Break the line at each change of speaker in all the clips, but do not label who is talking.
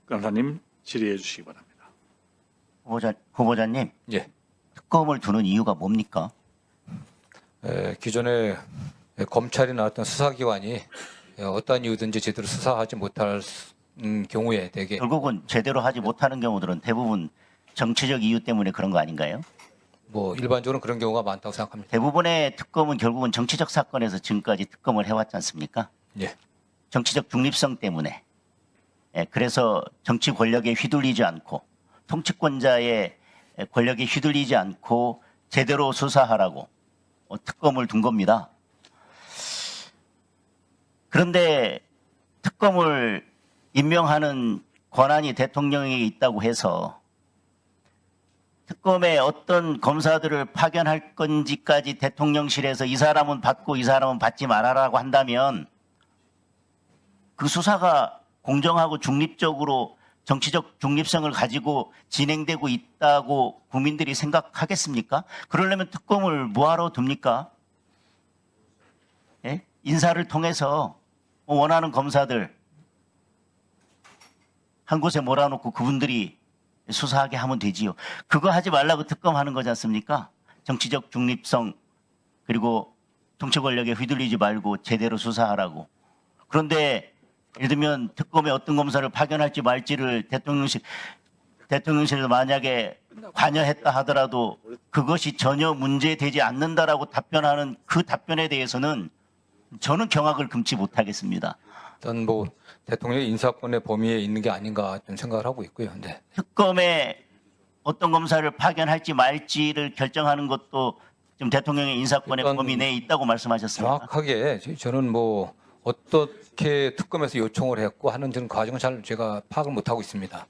간사님 질의해 주시기 바랍니다.
후보자님,
예.
특검을 두는 이유가 뭡니까?
기존에 검찰이나 어떤 수사기관이 어떠한 이유든지 제대로 수사하지 못할 경우에 대개
결국은 제대로 하지 못하는 경우들은 대부분 정치적 이유 때문에 그런 거 아닌가요?
뭐 일반적으로 그런 경우가 많다고 생각합니다.
대부분의 특검은 결국은 정치적 사건에서 지금까지 특검을 해왔지 않습니까?
예.
정치적 중립성 때문에. 예, 그래서 정치 권력에 휘둘리지 않고 통치권자의 권력에 휘둘리지 않고 제대로 수사하라고 특검을 둔 겁니다. 그런데 특검을 임명하는 권한이 대통령에게 있다고 해서 특검에 어떤 검사들을 파견할 건지까지 대통령실에서 이 사람은 받고 이 사람은 받지 말아라고 한다면 그 수사가 공정하고 중립적으로 정치적 중립성을 가지고 진행되고 있다고 국민들이 생각하겠습니까? 그러려면 특검을 뭐하러 둡니까? 예? 인사를 통해서 원하는 검사들 한 곳에 몰아놓고 그분들이 수사하게 하면 되지요. 그거 하지 말라고 특검하는 거지 않습니까? 정치적 중립성 그리고 정치 권력에 휘둘리지 말고 제대로 수사하라고. 그런데 예를 들면 특검에 어떤 검사를 파견할지 말지를 대통령실에서 만약에 관여했다 하더라도 그것이 전혀 문제되지 않는다라고 답변하는 그 답변에 대해서는 저는 경악을 금치 못하겠습니다.
일단 뭐 대통령의 인사권의 범위에 있는 게 아닌가 좀 생각을 하고 있고요. 네.
특검에 어떤 검사를 파견할지 말지를 결정하는 것도 지금 대통령의 인사권의
일단
범위 내에 있다고 말씀하셨습니다.
정확하게 저는 뭐 어떻게 특검에서 요청을 했고 하는지는 과정은 잘 제가 파악을 못하고 있습니다.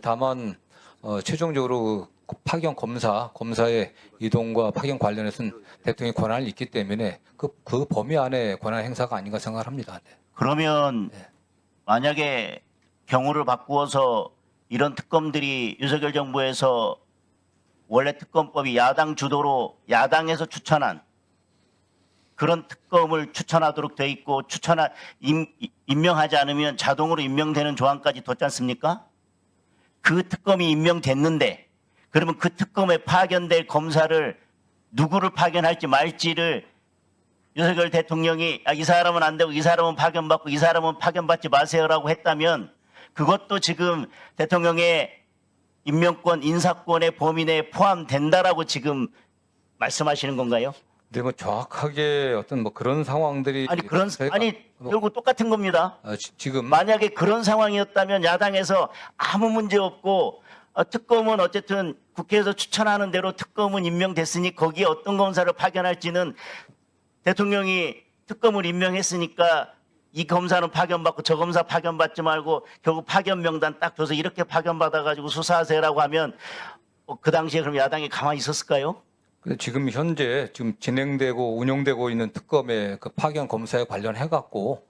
다만 최종적으로 파견 검사의 이동과 파견 관련해서는 대통령의 권한이 있기 때문에 그 범위 안에 권한 행사가 아닌가 생각을 합니다. 네.
그러면
네.
만약에 경우를 바꾸어서 이런 특검들이 윤석열 정부에서 원래 특검법이 야당 주도로 야당에서 추천한 그런 특검을 추천하도록 돼 있고 임명하지 않으면 자동으로 임명되는 조항까지 뒀지 않습니까? 그 특검이 임명됐는데 그러면 그 특검에 파견될 검사를 누구를 파견할지 말지를 윤석열 대통령이 이 사람은 안 되고 이 사람은 파견받고 이 사람은 파견받지 마세요라고 했다면 그것도 지금 대통령의 임명권, 인사권의 범위 내에 포함된다라고 지금 말씀하시는 건가요?
근데 뭐 정확하게 어떤 뭐 그런 상황들이
결국 똑같은 겁니다.
지금
만약에 그런 상황이었다면 야당에서 아무 문제 없고 특검은 어쨌든 국회에서 추천하는 대로 특검은 임명됐으니 거기에 어떤 검사를 파견할지는 대통령이 특검을 임명했으니까 이 검사는 파견받고 저 검사 파견받지 말고 결국 파견 명단 딱 줘서 이렇게 파견받아가지고 수사하세요라고 하면 그 당시에 그럼 야당이 가만히 있었을까요?
지금 현재 진행되고 운영되고 있는 특검의 그 파견 검사에 관련해 갖고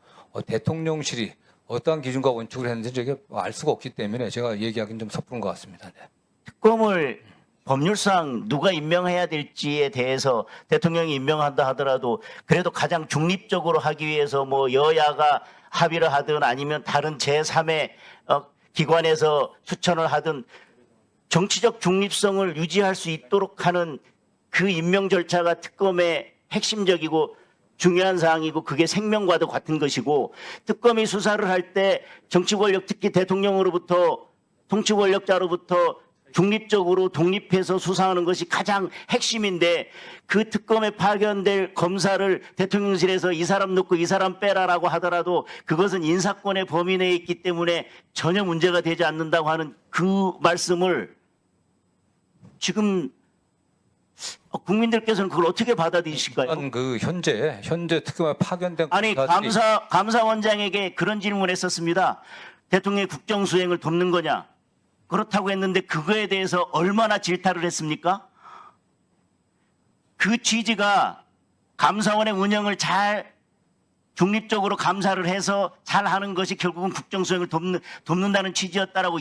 대통령실이 어떠한 기준과 원칙을 했는지 제가 알 수가 없기 때문에 제가 얘기하기는 좀 섣부른 것 같습니다. 네.
특검을 법률상 누가 임명해야 될지에 대해서 대통령이 임명한다 하더라도 그래도 가장 중립적으로 하기 위해서 뭐 여야가 합의를 하든 아니면 다른 제3의 기관에서 추천을 하든 정치적 중립성을 유지할 수 있도록 하는 그 임명 절차가 특검의 핵심적이고 중요한 사항이고 그게 생명과도 같은 것이고 특검이 수사를 할 때 정치 권력 특히 대통령으로부터 통치 권력자로부터 중립적으로 독립해서 수사하는 것이 가장 핵심인데 그 특검에 파견될 검사를 대통령실에서 이 사람 넣고 이 사람 빼라라고 하더라도 그것은 인사권의 범위 내에 있기 때문에 전혀 문제가 되지 않는다고 하는 그 말씀을 지금 국민들께서는 그걸 어떻게 받아들이실까요?
일단 그 현재 특검에 파견된
아니
검사들이
감사원장에게 그런 질문을 했었습니다. 대통령의 국정수행을 돕는 거냐? 그렇다고 했는데 그거에 대해서 얼마나 질타를 했습니까? 그 취지가 감사원의 운영을 잘 중립적으로 감사를 해서 잘 하는 것이 결국은 국정수행을 돕는다는 취지였다라고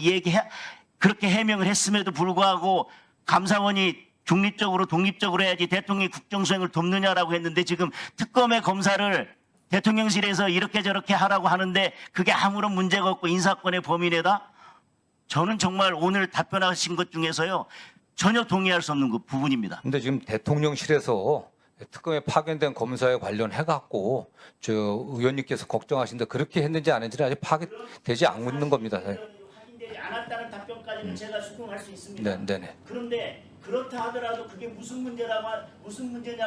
그렇게 해명을 했음에도 불구하고 감사원이 중립적으로 독립적으로 해야지 대통령이 국정수행을 돕느냐라고 했는데 지금 특검의 검사를 대통령실에서 이렇게 저렇게 하라고 하는데 그게 아무런 문제가 없고 인사권의 범위 내다? 저는 정말 오늘 답변하신 것 중에서요 전혀 동의할 수 없는 그 부분입니다.
근데 지금 대통령실에서 특검에 파견된 검사에 관련해 갖고 저 의원님께서 걱정하신데 그렇게 했는지 안 했는지 아직 파악되지 않는 겁니다.
확인되지 않았다는 답변까지는 제가 수긍할 수 있습니다.
네네.
그런데 그렇다 하더라도 그게 무슨 문제냐고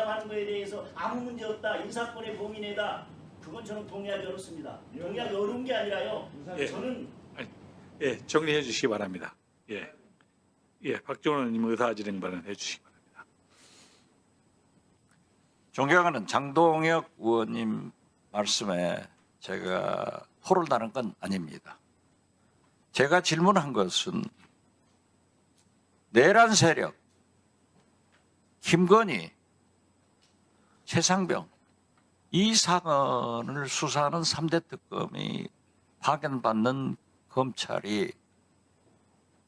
하는 거에 대해서 아무 문제 없다, 인사권의 범인이다, 그건 저는 동의하기 어렵습니다. 동의하기 어려운 게 아니라요.
예.
저는
예, 정리해 주시기 바랍니다. 예, 박종원 의원님 의사진행 발언해 주시기 바랍니다.
존경하는 장동혁 의원님 말씀에 제가 토를 다는 건 아닙니다. 제가 질문한 것은 내란 세력, 김건희, 최상병 이 사건을 수사하는 3대 특검이 파견받는 검찰이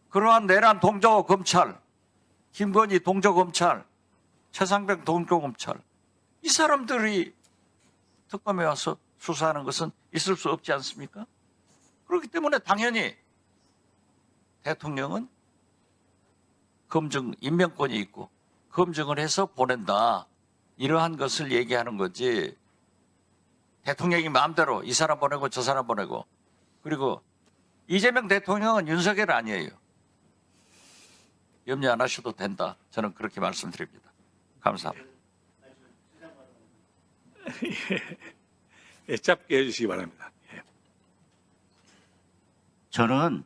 그러한 내란 동조 검찰, 김건희 동조 검찰, 최상병 동조 검찰 이 사람들이 특검에 와서 수사하는 것은 있을 수 없지 않습니까? 그렇기 때문에 당연히 대통령은 검증 임명권이 있고 검증을 해서 보낸다. 이러한 것을 얘기하는 거지. 대통령이 마음대로 이 사람 보내고 저 사람 보내고 그리고 이재명 대통령은 윤석열 아니에요. 염려 안 하셔도 된다. 저는 그렇게 말씀드립니다. 감사합니다.
예, 짧게 해주시기 바랍니다. 예.
저는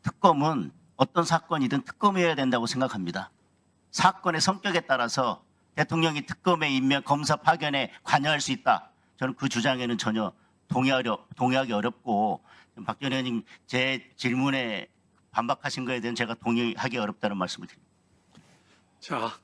특검은 어떤 사건이든 특검이어야 된다고 생각합니다. 사건의 성격에 따라서 대통령이 특검의 임명, 검사 파견에 관여할 수 있다. 저는 그 주장에는 전혀 동의하기 어렵고 박 전 의원님 제 질문에 반박하신 거에 대해서 제가 동의하기 어렵다는 말씀을 드립니다.
자,